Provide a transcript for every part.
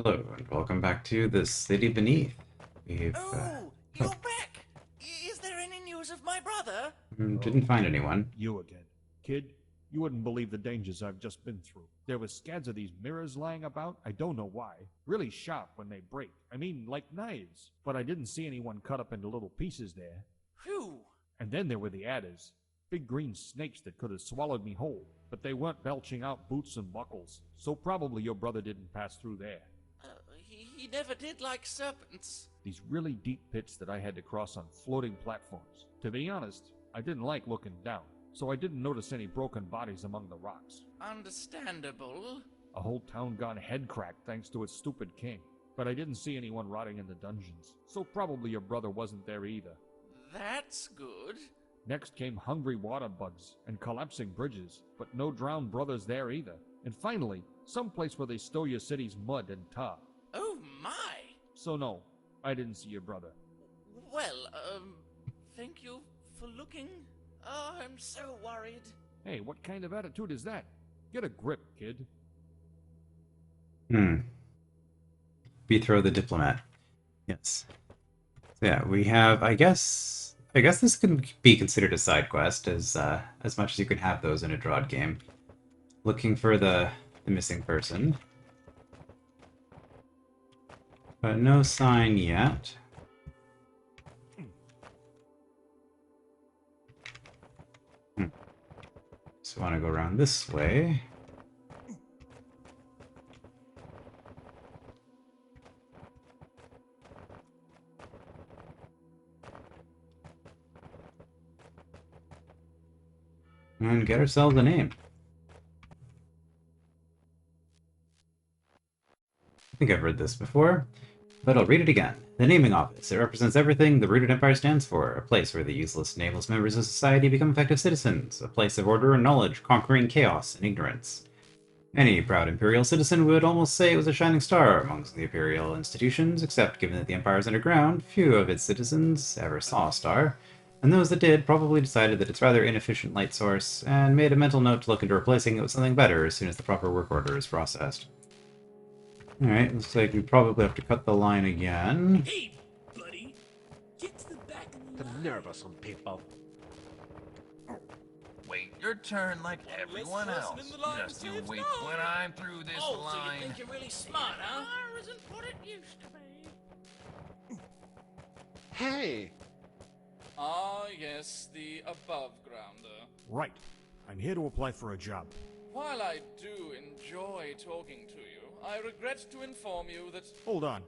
Hello, and welcome back to the City Beneath. We've Oh, oh, you're back! Is there any news of my brother? didn't Oh, find anyone. you again. Kid, you wouldn't believe the dangers I've just been through. There was scads of these mirrors lying about, I don't know why. Really sharp when they break. I mean, like knives. But I didn't see anyone cut up into little pieces there. Phew! And then there were the adders. Big green snakes that could have swallowed me whole. But they weren't belching out boots and buckles. So probably your brother didn't pass through there. He never did like serpents. These really deep pits that I had to cross on floating platforms. To be honest, I didn't like looking down, so I didn't notice any broken bodies among the rocks. Understandable. A whole town gone head cracked thanks to its stupid king. But I didn't see anyone rotting in the dungeons, so probably your brother wasn't there either. That's good. Next came hungry water bugs and collapsing bridges, but no drowned brothers there either. And finally, someplace where they stow your city's mud and tar. Oh my! So no, I didn't see your brother. Well, thank you for looking. Oh, I'm so worried. Hey, what kind of attitude is that? Get a grip, kid. Hmm. Bethrow the diplomat. Yes. So yeah, we have. I guess this can be considered a side quest, as much as you can have those in a DROD game. Looking for the missing person, but no sign yet. So I want to go around this way. And get ourselves a name. I think I've read this before, but I'll read it again. The Naming Office. It represents everything the Rooted Empire stands for. A place where the useless, nameless members of society become effective citizens. A place of order and knowledge, conquering chaos and ignorance. Any proud Imperial citizen would almost say it was a shining star amongst the Imperial institutions, except given that the Empire is underground, few of its citizens ever saw a star, and those that did probably decided that it's rather inefficient light source, and made a mental note to look into replacing it with something better as soon as the proper work order is processed. Alright, looks like we probably have to cut the line again. Hey, buddy! Get to the back of the line. The nerve of some people. Wait your turn like everyone person else. in the line Just you saves wait none. when I'm through this Oh, so you line. think you're really smart, huh? Isn't what it used to be. Hey! Ah, yes, the above grounder. Right. I'm here to apply for a job. While I do enjoy talking to you, I regret to inform you that. Hold on.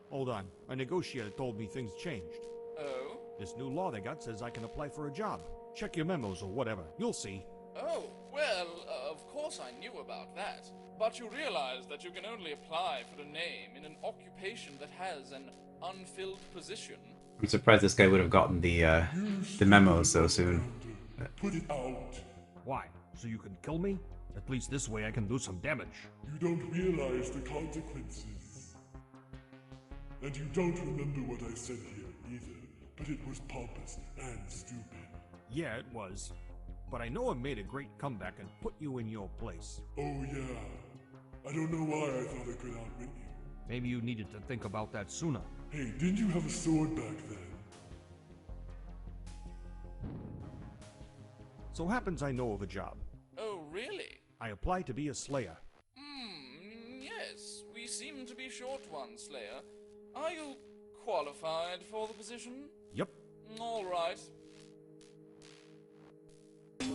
A negotiator told me things changed. Oh? This new law they got says I can apply for a job. Check your memos or whatever. You'll see. Oh, well, of course I knew about that. But you realize that you can only apply for a name in an occupation that has an unfilled position. I'm surprised this guy would have gotten the memo so soon. Put it out. Why? So you can kill me? At least this way I can do some damage. You don't realize the consequences. And you don't remember what I said here either, but it was pompous and stupid. Yeah, it was. But I know I made a great comeback and put you in your place. Oh yeah. I don't know why I thought I could outwit you. Maybe you needed to think about that sooner. Hey, didn't you have a sword back then? So happens I know of a job. Oh, really? I apply to be a slayer. Yes, we seem to be short one, Slayer. Are you qualified for the position? Yep. All right.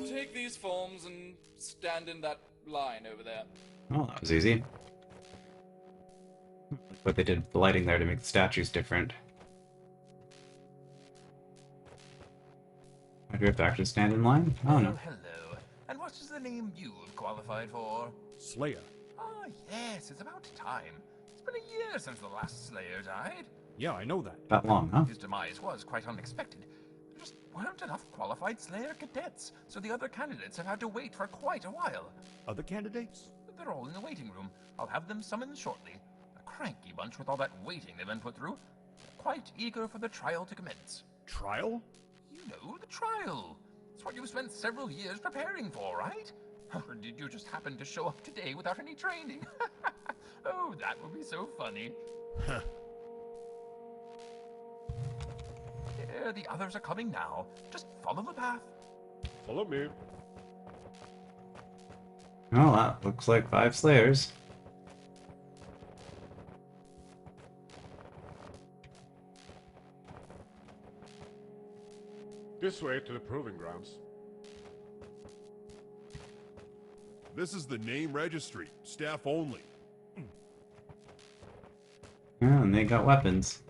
Take these forms and stand in that line over there. Oh, that was easy. But they did the lighting there to make the statues different. Do we have to actually stand in line? Oh no. Hello. And what is the name you've qualified for? Slayer. Ah, yes, it's about time. It's been a year since the last Slayer died. Yeah, I know that. That long, huh? His demise was quite unexpected. There just weren't enough qualified Slayer cadets, so the other candidates have had to wait for quite a while. Other candidates? They're all in the waiting room. I'll have them summoned shortly. A cranky bunch with all that waiting they've been put through. Quite eager for the trial to commence. Trial? You know, the trial. It's what you've spent several years preparing for, right? Or did you just happen to show up today without any training? Oh, that would be so funny. There, the others are coming now. Just follow the path. Follow me. Well, that looks like 5 Slayers. This way to the proving grounds. This is the name registry. Staff only. Yeah, and they got weapons.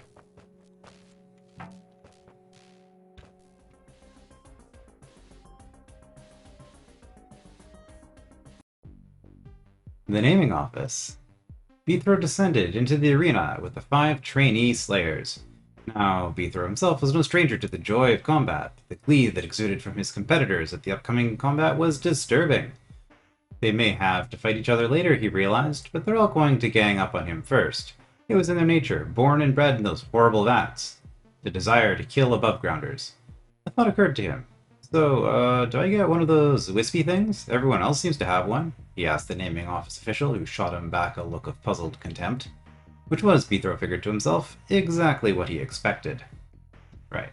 The naming office. Beethro descended into the arena with the 5 trainee slayers. Now, Beethro himself was no stranger to the joy of combat. The glee that exuded from his competitors at the upcoming combat was disturbing. They may have to fight each other later, he realized, but they're all going to gang up on him first. It was in their nature, born and bred in those horrible vats. The desire to kill above-grounders. A thought occurred to him. So, do I get one of those wispy things? Everyone else seems to have one, he asked the naming office official, who shot him back a look of puzzled contempt. Which was, Beethro figured to himself, exactly what he expected. Right.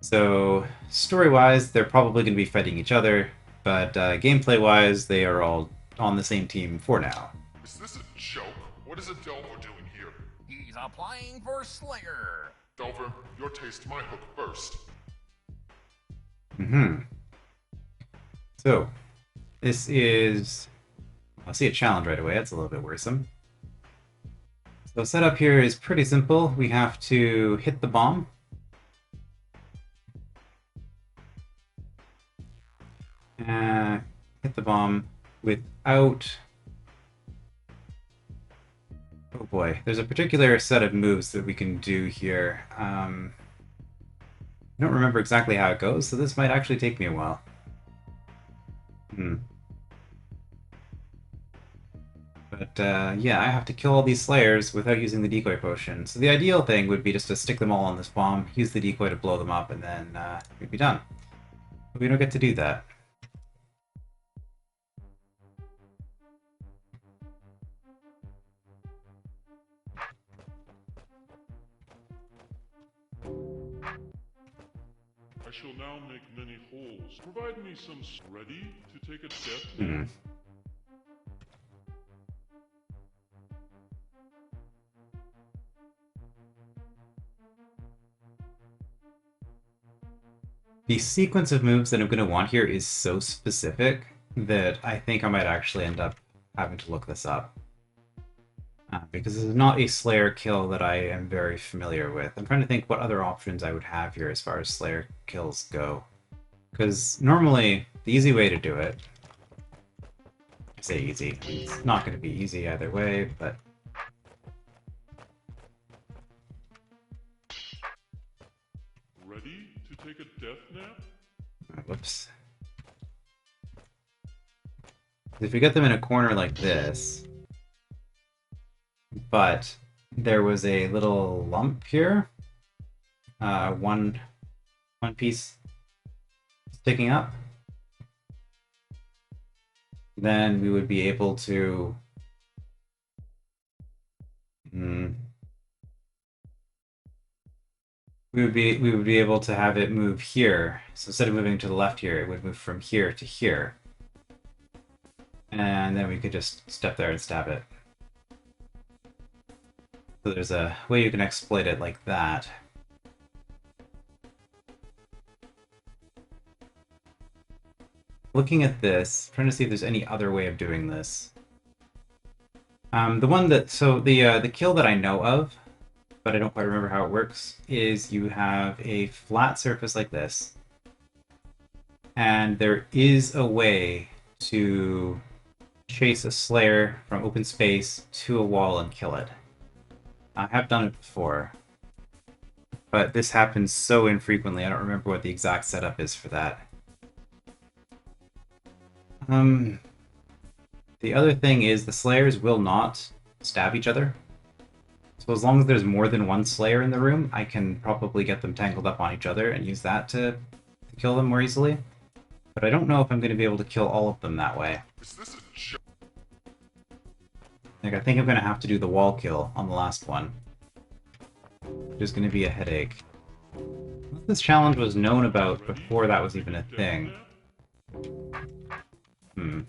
So, story-wise, they're probably going to be fighting each other, but gameplay-wise, they are all on the same team for now. Is this a joke? What is a Delver doing here? He's applying for Slayer. Delver, you'll taste my hook first. So, this is... I'll see a challenge right away, that's a little bit worrisome. So setup here is pretty simple. We have to hit the bomb. Hit the bomb without... Oh boy, there's a particular set of moves that we can do here. I don't remember exactly how it goes, so this might actually take me a while. But yeah, I have to kill all these Slayers without using the decoy potion. So the ideal thing would be just to stick them all on this bomb, use the decoy to blow them up, and then we'd be done. But we don't get to do that. I shall now make many holes. Provide me some ready to take a death nap. The sequence of moves that I'm going to want here is so specific that I think I might actually end up having to look this up. Because this is not a Slayer kill that I am very familiar with. I'm trying to think what other options I would have here as far as Slayer kills go. Because normally, the easy way to do it... I say easy, it's not going to be easy either way, but... Ready to take a death nap? Whoops. If we get them in a corner like this... But there was a little lump here. One piece sticking up. Then we would be able to... We would be able to have it move here. So instead of moving to the left here, it would move from here to here. And then we could just step there and stab it. So there's a way you can exploit it like that. Looking at this, trying to see if there's any other way of doing this. The kill that I know of, but I don't quite remember how it works, is you have a flat surface like this, and there is a way to chase a Slayer from open space to a wall and kill it. I have done it before, but this happens so infrequently, I don't remember what the exact setup is for that. The other thing is the Slayers will not stab each other. So as long as there's more than one Slayer in the room, I can probably get them tangled up on each other and use that to kill them more easily. But I don't know if I'm going to be able to kill all of them that way. Is this a joke? Like, I think I'm gonna have to do the wall kill on the last one. There's gonna be a headache. This challenge was known about before that was even a thing. Hmm.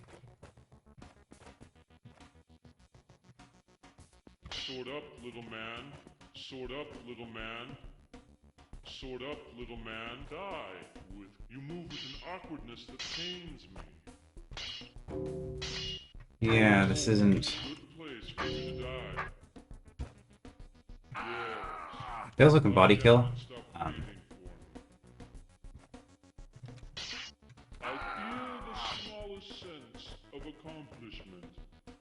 Sword up, little man. Sword up, little man. Sword up, little man. Die with. You move with an awkwardness that pains me. Yeah, this isn't... Good place for you to die. Yes. Feels like a body Lie kill. down and stop waiting for me. I feel the smallest sense of accomplishment.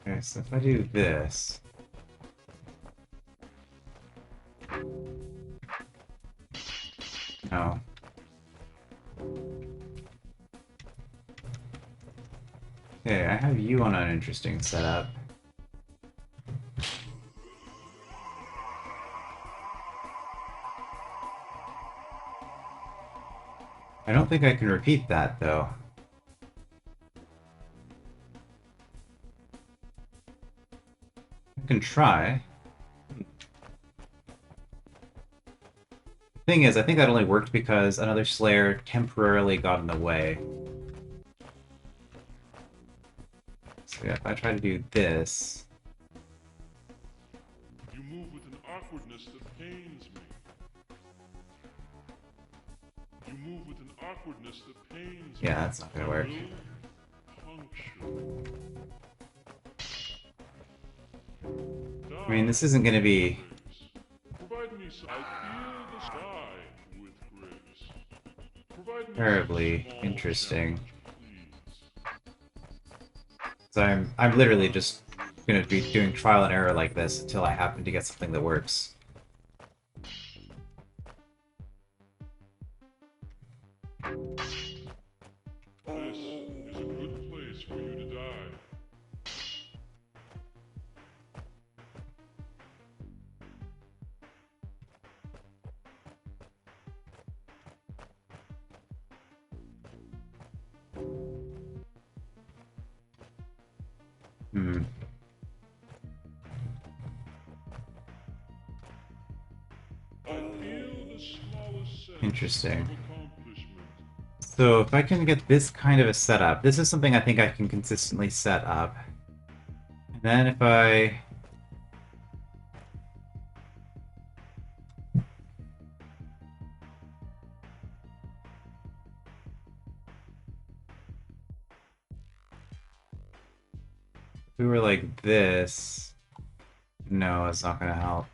Okay, so if I do this... No. Okay, I have you on an interesting setup. I don't think I can repeat that, though. I can try. Thing is, I think that only worked because another Slayer temporarily got in the way. So yeah, if I try to do this... You move with an awkwardness that pains me. You move with an awkwardness that pains me. Yeah, that's not gonna work. I mean, this isn't gonna be... Provide me some. I feel the sky with grace. Provide me terribly some small interesting. challenge, please. So I'm literally just gonna be doing trial and error like this until I happen to get something that works. This is a good place for you to die. Hmm. I feel the smallest sense Interesting. of accomplishment. So if I can get this kind of a setup, this is something I think I can consistently set up. And then if I... If we were like this... No, it's not gonna help.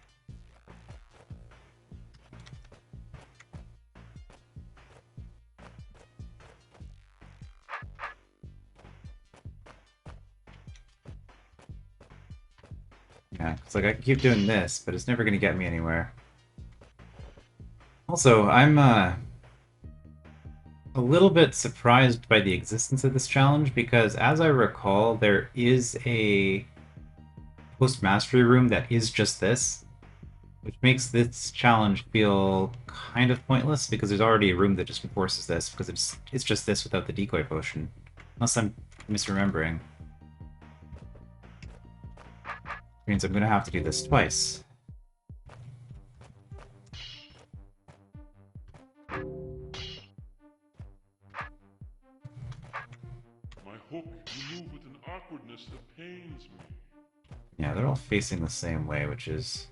Yeah, it's like I can keep doing this, but it's never gonna get me anywhere. Also, I'm a little bit surprised by the existence of this challenge because, as I recall, there is a post-mastery room that is just this, which makes this challenge feel kind of pointless because there's already a room that just enforces this because it's just this without the decoy potion, unless I'm misremembering. Means I'm gonna have to do this twice. My hook, you move with an awkwardness that pains me. Yeah, they're all facing the same way, which is...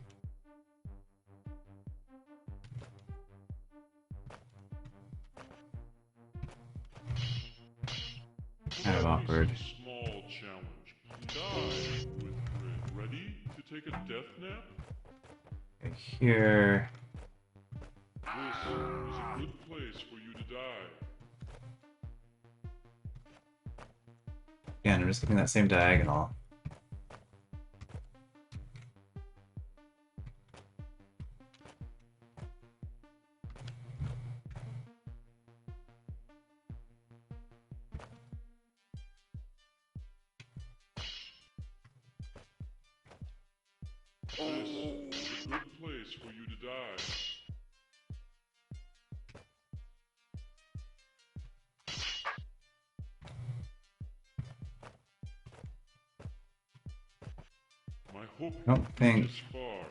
kind of Provide me awkward. some small challenge. Die with grit. Ready to take a death nap? Okay, here... This is a good place for you to die. Again, I'm just looking at that same diagonal. This is a good place for you to die. hook Don't think. reaches far.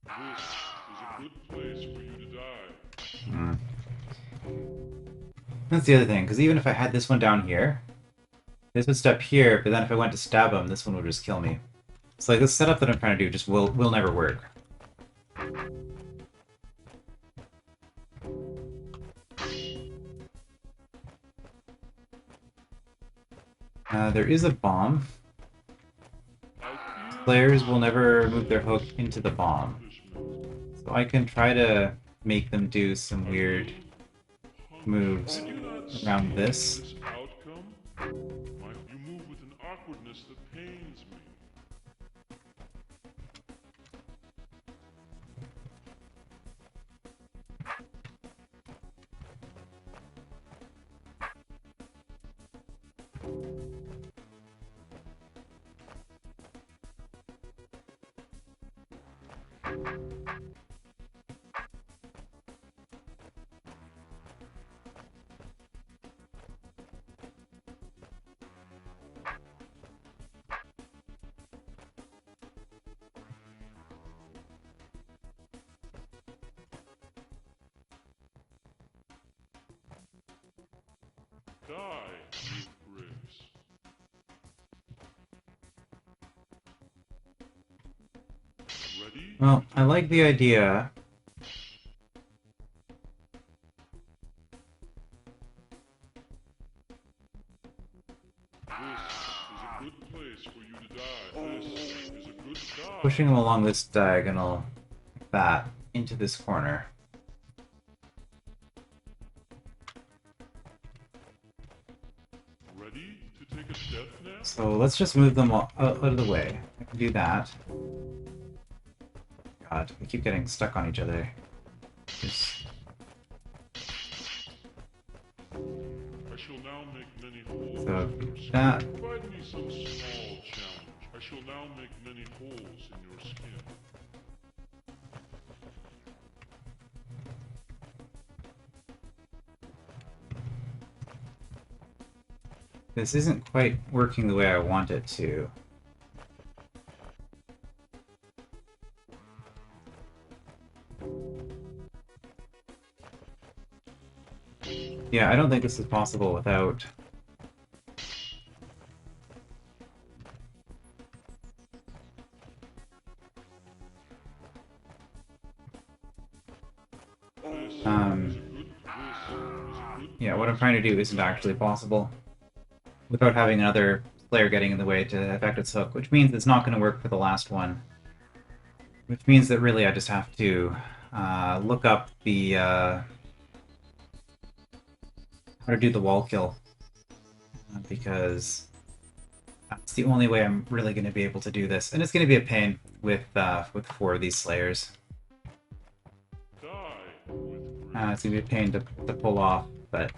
This is a good place for you to die. Hmm. That's the other thing, because even if I had this one down here, this would step here, but then if I went to stab him, this one would just kill me. It's like this setup that I'm trying to do just will never work. There is a bomb. Players will never move their hook into the bomb. So I can try to make them do some weird moves around this. This outcome? You move with an awkwardness that pains me. Die with grace. Ready? Well, I like the idea. This is a good place for you to die. This is a good die. Pushing them along this diagonal, like that, into this corner. Ready to take a death nap? So let's just move them out of the way. I can do that. God, we keep getting stuck on each other. Just... I shall now make many holes So in your skin. that. Provide me some small challenge. I shall now make many holes in your skin. This isn't quite working the way I want it to. Yeah, I don't think this is possible without... Yeah, what I'm trying to do isn't actually possible without having another player getting in the way to affect its hook, which means it's not going to work for the last one. Which means that really I just have to look up the how to do the wall kill, because that's the only way I'm really going to be able to do this, and it's going to be a pain with 4 of these slayers. Die with grace. It's going to be a pain to pull off, but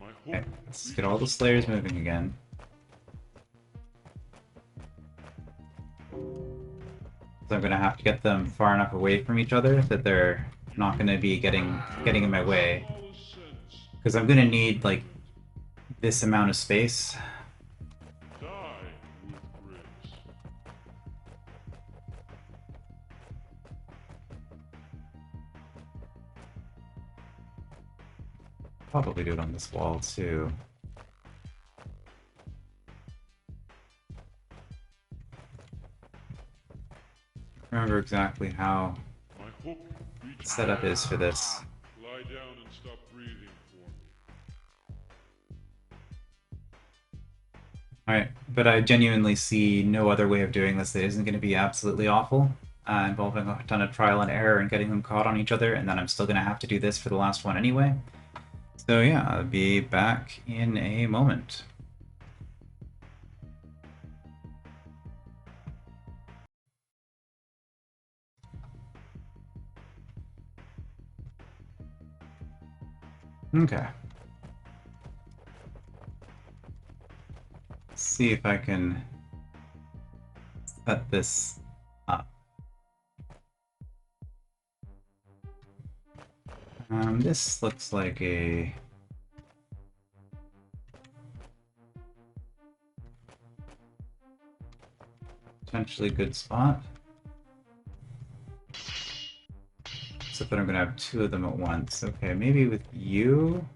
My okay, hook let's get all the slayers moving again. So I'm going to have to get them far enough away from each other that they're not going to be getting in my way. smallest sense. Because I'm going to need, like, this amount of space. Die with grace. Probably do it on this wall, too. Remember exactly how My hook the reaches setup is for this. Lie down and stop breathing for me. Alright, but I genuinely see no other way of doing this that isn't going to be absolutely awful, involving a ton of trial and error and getting them caught on each other, and then I'm still going to have to do this for the last one anyway. So yeah, I'll be back in a moment. Okay, see if I can set this up. This looks like a potentially good spot. Except that I'm gonna have two of them at once. Okay, maybe with you.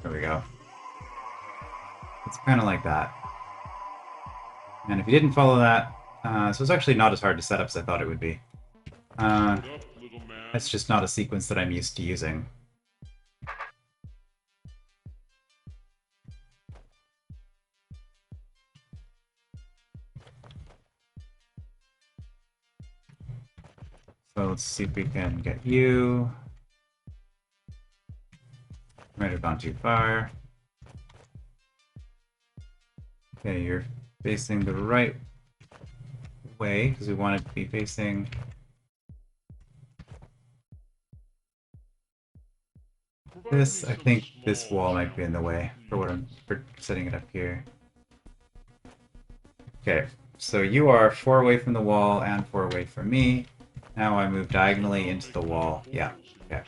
There we go. It's kind of like that. And if you didn't follow that, so it's actually not as hard to set up as I thought it would be. It's just not a sequence that I'm used to using. So let's see if we can get you. Might have gone too far. Okay, you're facing the right way because we want it to be facing this. I think this wall might be in the way for setting it up here. Okay, so you are 4 away from the wall and 4 away from me. Now I move diagonally into the wall. Yeah, okay.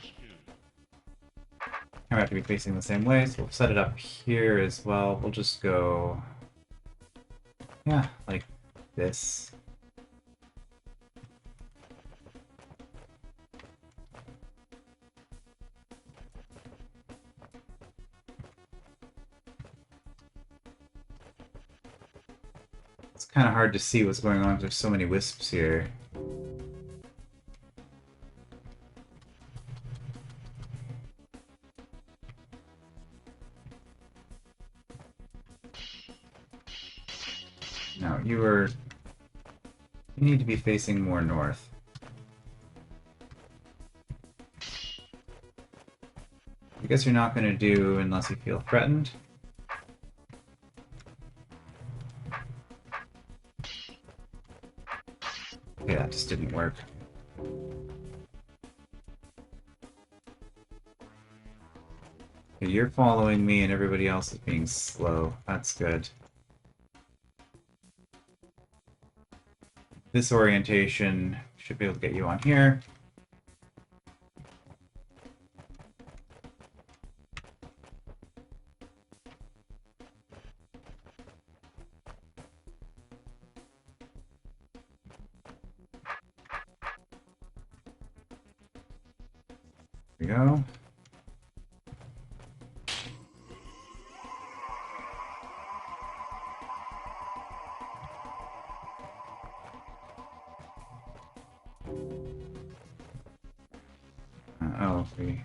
I have to be facing the same way, so we'll set it up here as well. We'll just go, yeah, like this. It's kind of hard to see what's going on because there's so many wisps here. No, you need to be facing more north. I guess you're not going to do unless you feel threatened. Okay, that just didn't work. Okay, you're following me and everybody else is being slow. That's good. This orientation should be able to get you on here. There we go. Oh, we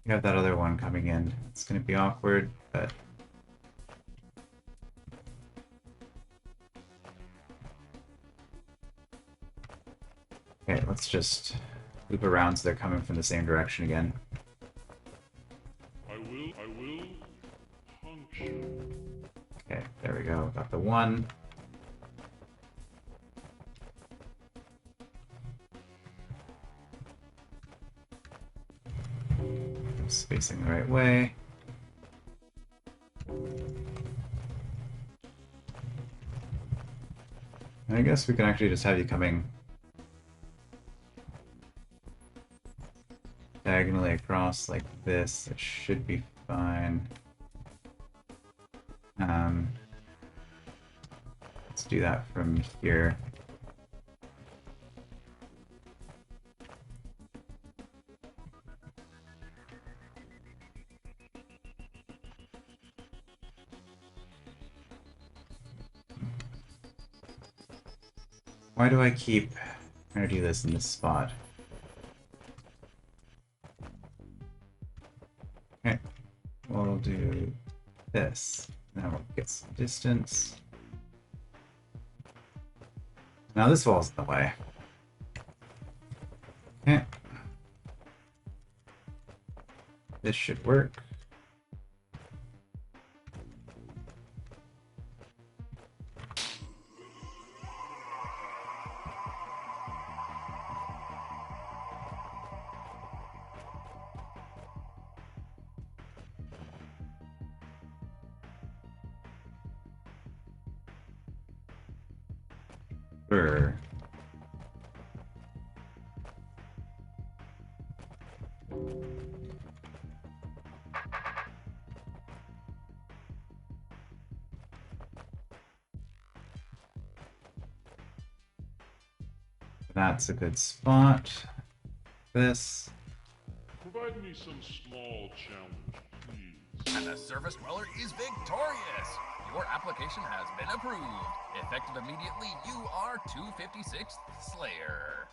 have that other one coming in. It's going to be awkward, but... Okay, let's just loop around so they're coming from the same direction again. I will puncture. Okay, there we go. Got the one. It's facing the right way. And I guess we can actually just have you coming diagonally across like this. It should be fine. Let's do that from here. Why do I keep trying to do this in this spot? Okay, we'll do this. Now we'll get some distance. Now this wall's in the way. Okay. This should work. Sure. That's a good spot. This. Provide me some small challenge, please. And the surface dweller is victorious! Your application has been approved. Effective immediately, you are 256th Slayer.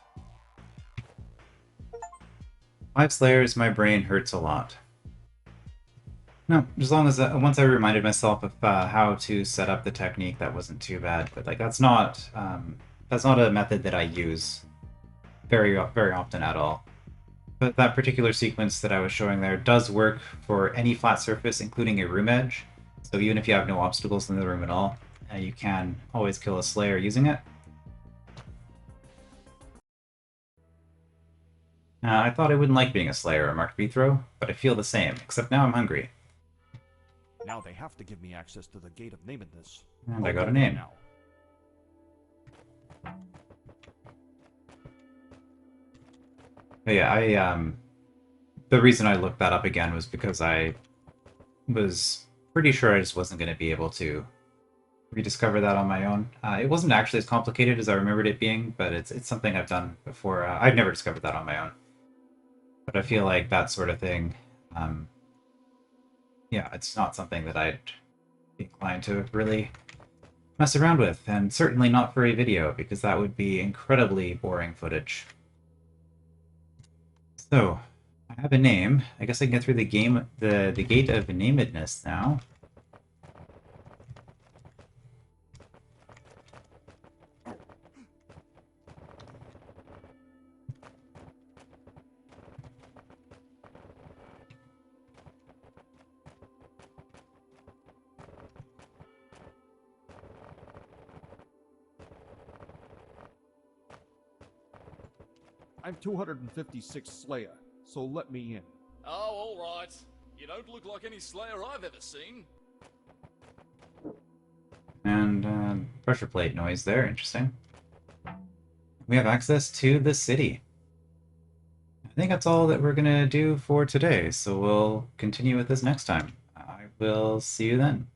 5 Slayers, my brain hurts a lot. No, as long as once I reminded myself of how to set up the technique, that wasn't too bad. But like that's not a method that I use very often at all. But that particular sequence that I was showing there does work for any flat surface, including a room edge. So even if you have no obstacles in the room at all, you can always kill a Slayer using it. I thought I wouldn't like being a Slayer or marked B-throw, but I feel the same, except now I'm hungry. Now they have to give me access to the Gate of Namedness. And I got a name. Now. But yeah, the reason I looked that up again was because I was pretty sure I just wasn't going to be able to rediscover that on my own. It wasn't actually as complicated as I remembered it being, but it's something I've done before. I've never discovered that on my own. But I feel like that sort of thing, yeah, it's not something that I'd be inclined to really mess around with, and certainly not for a video, because that would be incredibly boring footage. So, I have a name. I guess I can get through the Gate of Namedness now. I'm 256 Slayer, so let me in. Oh, alright. You don't look like any Slayer I've ever seen. And pressure plate noise there, interesting. We have access to the city. I think that's all that we're gonna do for today, so we'll continue with this next time. I will see you then.